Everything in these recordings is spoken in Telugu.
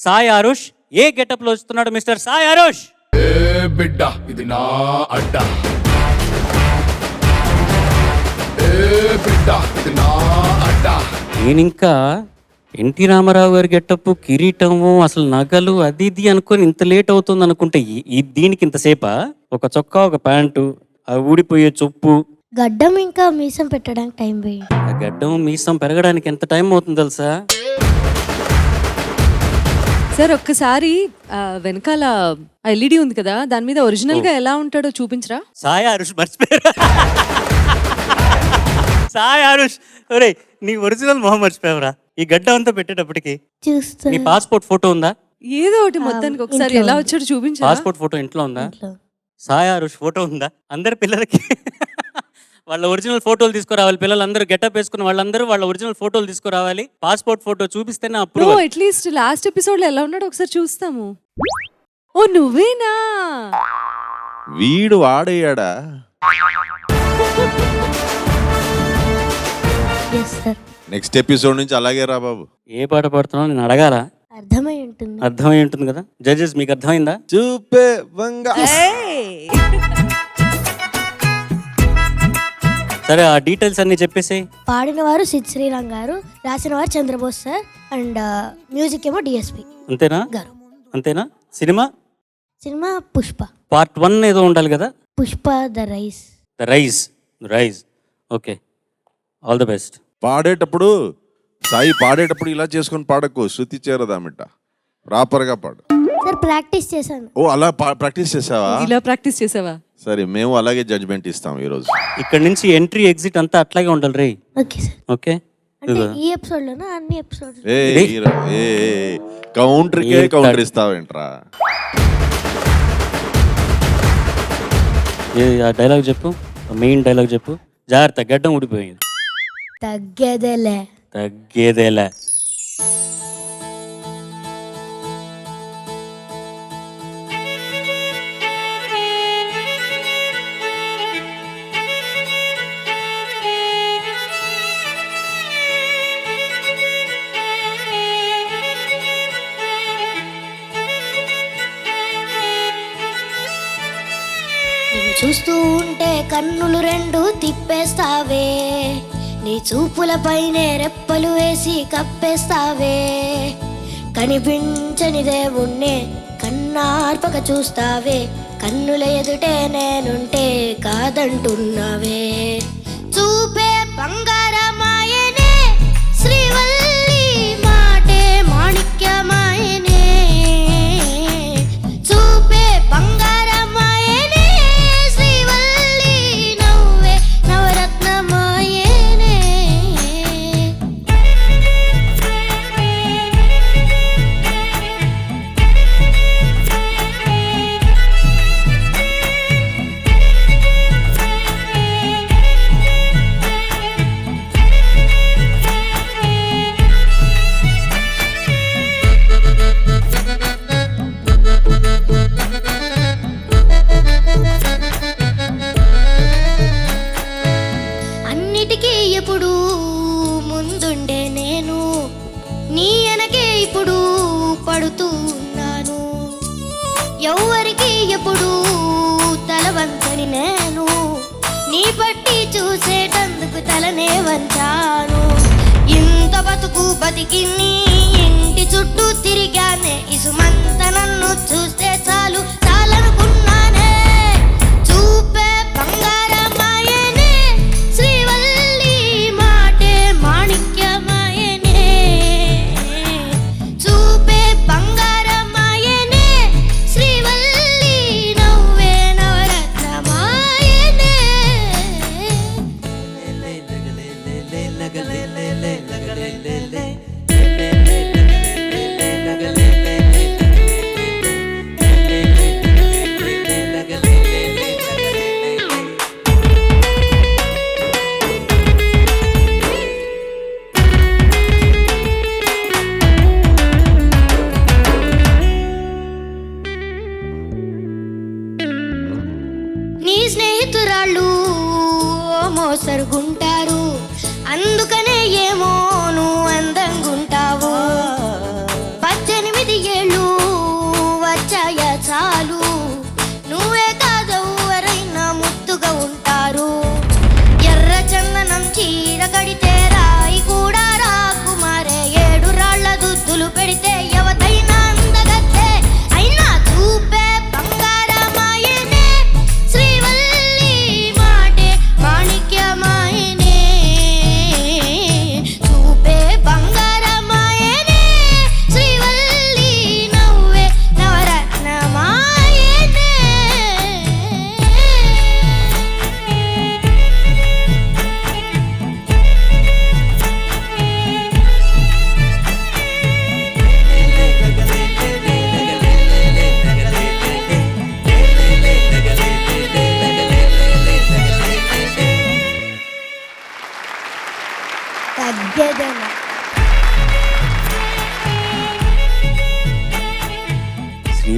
సాయి ఆరుష్ ఏ గెటప్ లో వస్తున్నాడు మిస్టర్ సాయి ఆరుష్? ఏ బిడ్డ ఇది నా అడ్డ, ఏ బిడ్డ ఇది నా అడ్డ. నేనింకా ఎన్టీ రామారావు గారి గెటప్, కిరీటము, అసలు నగలు అది ఇది అనుకొని ఇంత లేట్ అవుతుంది అనుకుంటే దీనికి ఇంతసేపా? ఒక చొక్కా, ఒక ప్యాంటు, ఆ ఊడిపోయే చొప్పు, గడ్డం ఇంకా మీసం పెట్టడానికి టైం పోయింది. ఆ గడ్డం మీసం పెరగడానికి ఎంత టైం అవుతుంది తెలుసా? సార్ ఒక్కసారి వెనకాల ఎల్ఈడి ఉంది కదా, దాని మీద ఒరిజినల్ గా ఎలా ఉంటాడో చూపించరా? సాయి ఆరుష్ మర్చిపోయారు. సాయి ఆరుష్, ఒరే నీ ఒరిజినల్ మొహం మర్చిపోయావురా. ఈ గడ్డ అంతా పెట్టేటప్పటికి చూస్తా నీ పాస్పోర్ట్ ఫోటో ఉందా? ఏదో ఒకటి మొత్తానికి ఒకసారి ఎలా వచ్చాడో చూపించరా? పాస్పోర్ట్ ఫోటో ఇంట్లో ఉందా? సాయి ఆరుష్ ఫోటో ఉందా? అందరి పిల్లలకి వాళ్ళ ఒరిజినల్ ఫోటోలు తీసుకురావాలి. పిల్లలందరూ గెటప్ వేసుకున్న వాళ్ళందరూ వాళ్ళ ఒరిజినల్ ఫోటోలు తీసుకురావాలి. పాస్పోర్ట్ ఫోటో చూపిస్తేనే అప్పుడు అట్లీస్ట్ లాస్ట్ ఎపిసోడ్ లో ఎలా ఉన్నాడో ఒకసారి చూస్తాము. ఓ నువ్వేనా? వీడు వాడయ్యాడా? నెక్స్ట్ ఎపిసోడ్ నుంచి అలాగే రా బాబు. ఏ పాట పాడుతున్నావు నేను అడగాల? అర్థమై ఉంటుంది. అర్థమై ఉంటుంది కదా. జడ్జెస్ మీకు అర్థమైందా? చూపే వంగ. సరే ఆ డీటెయిల్స్ అన్ని చెప్పేసి. పాడిన వారు సిద్ శ్రీరామ్ గారు, రాసిన వారు చంద్రబోస్ సార్, అండ్ మ్యూజిక్ ఏమో డిఎస్పి అంతేనా? గారు. అంతేనా? సినిమా పుష్ప పార్ట్ 1 ఏదో ఉండాలి కదా. Pushpa the rise. The rise. Okay, all the best. పాడేటప్పుడు సాయి పాడేటప్పుడు ఇలా చేసుకొని పాడకు, శృతి చేరదామిట. ప్రాపర్గా పాడు. సార్ ప్రాక్టీస్ చేశాను. ఓ అలా ప్రాక్టీస్ చేసావా? ఇలా ప్రాక్టీస్ చేసావా? సరే మేము అలాగే జడ్జ్మెంట్ ఇస్తాం ఈరోజు. ఇక్కడ నుంచి ఎంట్రీ ఎగ్జిట్ అంతా అట్లాగే ఉండాలి రే. Okay sir. ఓకే, అంటే ఈ ఎపిసోడ్ లోనా అన్ని ఎపిసోడ్? కౌంటర్ ఇస్తావేంట్రా? ఆ డైలాగ్ చెప్పు, మెయిన్ డైలాగ్ చెప్పు. జాగ్రత్త, గడ్డం ఊడిపోయింది. తగ్గేదేలే. చూస్తూ ఉంటే కన్నులు రెండు తిప్పేస్తావే, నీ చూపులపైనే రెప్పలు వేసి కప్పేస్తావే, కనిపించని దేవుణ్ణే కన్నార్పక చూస్తావే, కన్నుల ఎదుటే నేనుంటే కాదంటున్నావే. చూపే బంగారమాయనే, శ్రీవల్లి మాటే మాణిక్యమాయనే, చూపే బంగారమాయనే, శ్రీవల్లి నవ్వే నవరత్నమాయనే. అన్నిటికీ ఎప్పుడు ముందుండే నేను, నీ వెనకే ఇప్పుడు పడుతూ ఉన్నాను, ఎవ్వరికి ఎప్పుడు తలవంచని నేను, నీ పట్టి చూసేటందుకు తలనే వంచాను. ఇంత బతుకు బతికి నీ ఇంటి చుట్టూ తిరిగానే, ఇసుమంత నన్ను చూస్తే చాలు చాలనుకున్నానే. చూపే బంగారమాయనే, శ్రీవల్లి మాటే మాణిక్యమాయనే, చూపే బంగారమాయనే, శ్రీవల్లి నవ్వే నవరత్నమాయనే. లగలే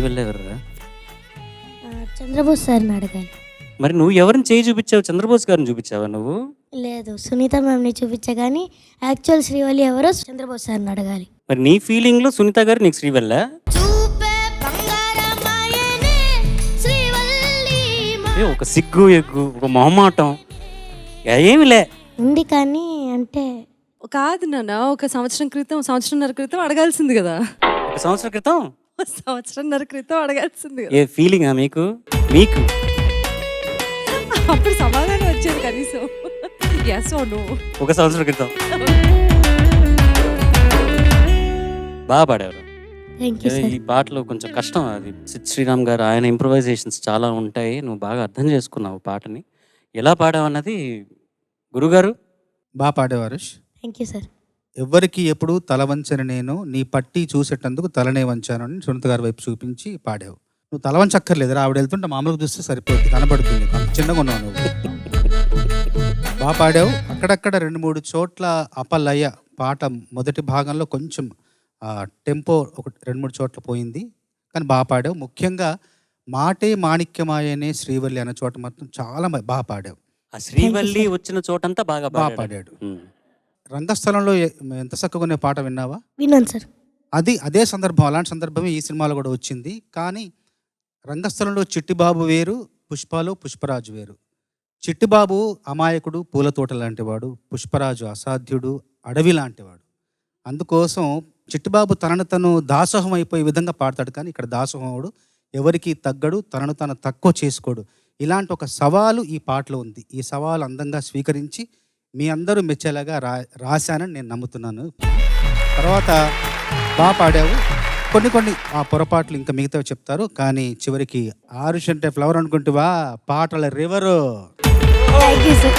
శ్రీవల్లి ఎవర్రా? చంద్రబోస్ సార్ని అడగాలి. మరి నువ్వు ఎవరిని చేయి చూపించావు? చంద్రబోస్ గారిని చూపించావా నువ్వు? లేదు, సునీత మ్యామ్ని చూపించా కానీ యాక్చువల్ శ్రీవల్లి ఎవరో చంద్రబోస్ సార్ని అడగాలి. మరి నీ ఫీలింగ్లో సునీత గారు నీకు శ్రీవల్ల? ఒక సిగ్గు ఎగ్గు, ఒక మొహమాటం ఏమిలే ఉంది కానీ అంటే కాదు నాన్న, ఒక సంవత్సరంన్నర క్రితం అడగాల్సింది కదా. ఒక సంవత్సరం క్రితం సంవత్సరంన్నర క్రితం అడగాల్సింది కదా. ఏ ఫీలింగా మీకు? మీకు అప్పుడు సమాధానం వచ్చేది కనీసం. Yes or no. ఒక సంవత్సరం క్రితం బాగా పాడారు. Thank you sir. ఈ పాటలో కొంచెం కష్టం అది. సిద్ శ్రీరామ్ గారు ఆయన ఇంప్రొవైజేషన్స్ చాలా ఉంటాయి. నువ్వు బాగా అర్థం చేసుకున్నావు పాటని. ఎలా పాడావు అన్నది గురుగారు బాగా పాడేవారు. Thank you sir. ఎవ్వరికి ఎప్పుడు తల వంచని నేను నీ పట్టి చూసేటందుకు తలనే వంచాను అని సునీత గారి వైపు చూపించి పాడావు. నువ్వు తల వంచక్కర్లేదురా, ఆవిడ వెళ్తుంటే మామూలుగా చూస్తే సరిపోద్ది, కనబడుతుంది, అంత చిన్నగా ఉన్నావు నువ్వు. బాగా పాడావు. అక్కడక్కడ 2-3 చోట్ల అపలయ పాట మొదటి భాగంలో కొంచెం టెంపో ఒక 2-3 చోట్ల పోయింది, కానీ బాగా పాడావు. ముఖ్యంగా మాటే మాణిక్యమాయనే శ్రీవల్లి అనే చోట మాత్రం చాలా బాగా పాడావు. ఆ శ్రీవల్లి వచ్చిన చోటంతా బాగా బాగా పాడాడు. రంగస్థలంలో ఎంత చక్కగా పాట విన్నావా? విన్నాను సార్. అదే సందర్భం, అలాంటి సందర్భమే ఈ సినిమాలో కూడా వచ్చింది. కానీ రంగస్థలంలో చిట్టిబాబు వేరు, పుష్పలో పుష్పరాజు వేరు. చిట్టిబాబు అమాయకుడు, పూల తోట లాంటివాడు. పుష్పరాజు అసాధ్యుడు, అడవి లాంటివాడు. అందుకోసం చిట్టిబాబు తనను తను దాసోహం అయిపోయే విధంగా పాడతాడు, కానీ ఇక్కడ దాసోహముడు ఎవరికి తగ్గడు, తనను తను తక్కువ చేసుకోడు. ఇలాంటి ఒక సవాలు ఈ పాటలో ఉంది. ఈ సవాలు అందంగా స్వీకరించి మీ అందరూ మెచ్చేలాగా రాశానని నేను నమ్ముతున్నాను. తర్వాత బాగా పాడావు. కొన్ని ఆ పొరపాట్లు ఇంకా మిగతావి చెప్తారు, కానీ చివరికి ఆరుష్ అంటే ఫ్లవర్ అనుకుంటువా, పాటల river. Thank you sir.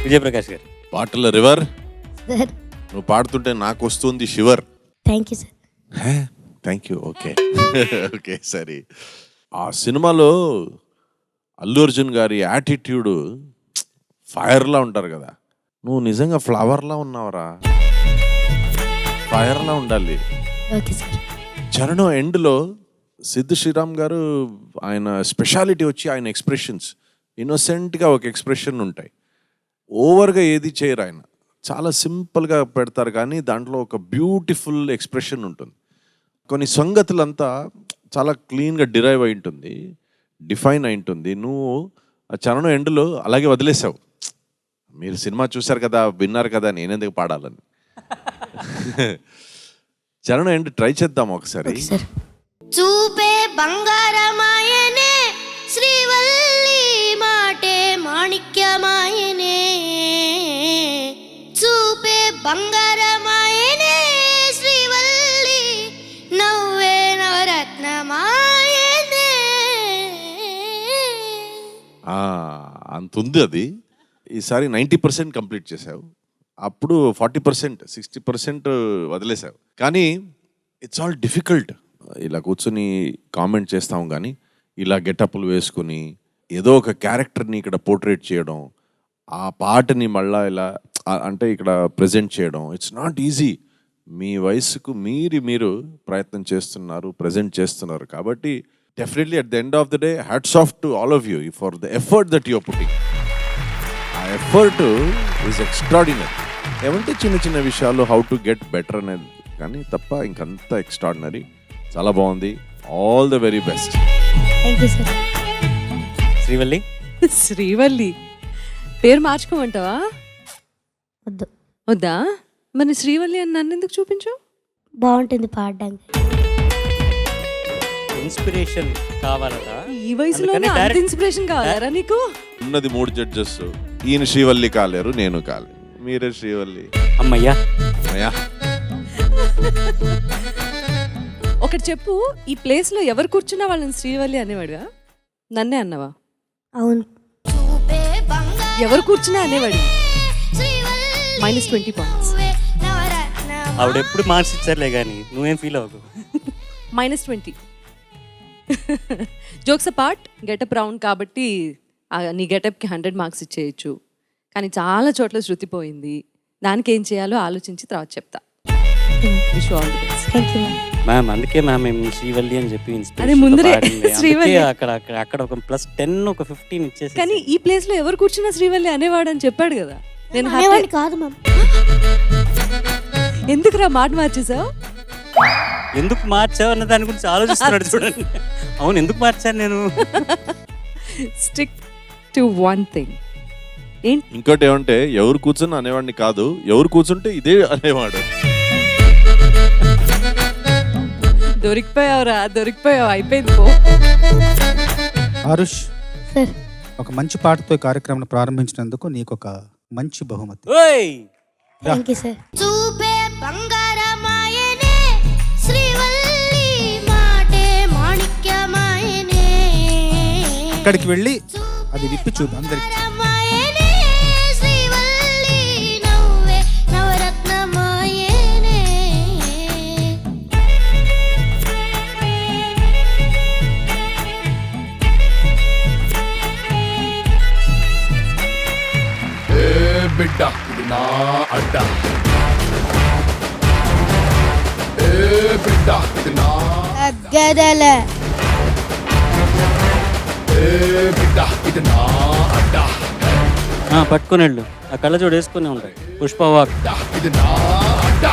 Vijay Prakash గారు పాటల రివర్ సార్ నువ్వు పాడుతుంటే నాకు వస్తుంది shiver. Thank you sir. Thank you. Okay okay సరే. ఆ సినిమాలో అల్లు అర్జున్ గారి యాటిట్యూడ్ ఫైర్లా ఉంటారు కదా, నువ్వు నిజంగా ఫ్లవర్లా ఉన్నావురా, ఫైర్లా ఉండాలి. Okay sir. చరణం ఎండ్లో సిద్ధు శ్రీరామ్ గారు ఆయన స్పెషాలిటీ వచ్చి ఆయన ఎక్స్ప్రెషన్స్ ఇన్నోసెంట్గా ఒక ఎక్స్ప్రెషన్ ఉంటాయి. ఓవర్గా ఏది చేయరు ఆయన, చాలా సింపుల్గా పెడతారు, కానీ దాంట్లో ఒక బ్యూటిఫుల్ ఎక్స్ప్రెషన్ ఉంటుంది. కొన్ని సంగతులంతా చాలా క్లీన్గా డిరైవ్ అయి ఉంటుంది, డిఫైన్ అయి ఉంటుంది. నువ్వు ఆ చరణం ఎండ్లో అలాగే వదిలేసావు. మీరు సినిమా చూశారు కదా, విన్నారు కదా, నేనెందుకు పాడాలని. చరణం ఎండ్ ట్రై చేద్దాం ఒకసారి. చూపే బంగారమాయనే శ్రీవల్లి, మాటే మాణిక్యమాయనే. చూపే బంగారమాయనే శ్రీవల్లి, నవ్వే నవరత్నమాయనే. అంతుంది అది. ఈసారి 90% కంప్లీట్ చేసావు. అప్పుడు 40%, 60% వదిలేసావు. కానీ ఇట్స్ ఆల్ డిఫికల్ట్. ఇలా కూర్చొని కామెంట్ చేస్తాం, కానీ ఇలా గెటప్లు వేసుకుని ఏదో ఒక క్యారెక్టర్ని ఇక్కడ పోర్ట్రేట్ చేయడం, ఆ పాటని మళ్ళా ఇలా అంటే ఇక్కడ ప్రజెంట్ చేయడం, ఇట్స్ నాట్ ఈజీ. మీ వయసుకు మీరు ప్రయత్నం చేస్తున్నారు, ప్రజెంట్ చేస్తున్నారు. కాబట్టి definitely at the end of the day hats off to all of you for the effort that you're putting. ఆ ఎఫర్ట్ ఈజ్ ఎక్స్ట్రాడినరీ. ఏమంటే చిన్న చిన్న విషయాలు హౌ టు గెట్ బెటర్ అనేది, కానీ తప్ప ఇంకంతా ఎక్స్ట్రాడినరీ. చాలా బాగుంది. All the very best. Thank you sir. Srivalli Srivalli పేరు మార్చుకోమంటావా? వద్దు. వద్దా? మరి శ్రీవల్లి అని నన్ను ఎందుకు చూపించు? బాగుంటుంది పాడడానికి. ఇన్స్పిరేషన్ కావాలట ఈ వయసులో అంత ఇన్స్పిరేషన్ కావాలరా నీకు? ఉన్నది 3 జడ్జెస్. ఈయన శ్రీవల్లి కాలేరు, నేను కాలే, మీరే శ్రీవల్లి. అమ్మయ్యా. అయ్యా ఒకటి చెప్పు, ఈ ప్లేస్ లో ఎవరు కూర్చున్నా వాళ్ళని శ్రీవల్లి అనేవాడుగా? నన్నే అన్నావా? అవును. ఎవరు కూర్చున్నా అనేవాడు. -20 పాయింట్స్. ఆవిడ ఎప్పుడు మార్క్స్ ఇచ్చారులే, కానీ నువ్వేం ఫీల్ అవ్వకు. -20. జోక్స్ అపార్ట్, గెటప్ రౌండ్ కాబట్టి నీ గెటప్కి 100 మార్క్స్ ఇచ్చేయచ్చు. కానీ చాలా చోట్ల శృతి పోయింది. దానికి ఏం చేయాలో ఆలోచించి తర్వాత చెప్తా. Wish all the best. Thank you ma'am. Ma'am అందుకే మ్యామ్ మేము శ్రీవల్లి అని చెప్పి inspiration అదే తో ముందరే పాడింది. అందుకే శ్రీవల్లి. అక్కడ ఒక +10 ఒక 15 ఇచ్చేసి. కానీ ఈ ప్లేస్ లో ఎవరు కూర్చున్నా శ్రీవల్లి అనేవాడు అని చెప్పాడు కదా. నేను happy- అనేవాడిని కాదు మ్యామ్. ఎందుకురా మాట మార్చేసావు? ఎందుకు మార్చావు అన్న దాని గురించి ఆలోచిస్తున్నాడు చూడండి. అవును ఎందుకు మార్చాను నేను? Stick to one thing. ఏంటి? ఇంకోటి ఏమంటే ఎవరు కూర్చుని అనేవాడిని కాదు, ఎవరు కూర్చుంటే ఇదే అనేవాడు. దొరికిపోయావురా, దొరికిపోయావు, అయిపోయింది పో. ఆరుష్, సార్ ఒక మంచి పాటతో ఈ కార్యక్రమం ప్రారంభించినందుకు నీకు ఒక మంచి బహుమతి. ఓయ్ థ్యాంక్ యూ సార్. చూపే బంగారమాయనే శ్రీవల్లి మాటే మాణిక్యమాయనే అక్కడికి వెళ్ళి అది విప్పి చూపు అందరికి. బంగారమాయనే శ్రీవల్లి నవ్వే నవరత్నమాయనే ఏ బిడ్డ ఇది నా అడ్డ ఏ బిడ్డ ఇది నా గదల ఏ బిడ్డ ఇది నా అడ్డ పట్టుకుని వెళ్ళు. ఆ కళ్ళజోడు వేసుకునే ఉంటాయి. పుష్ప వాక్. ఇది నా అడ్డ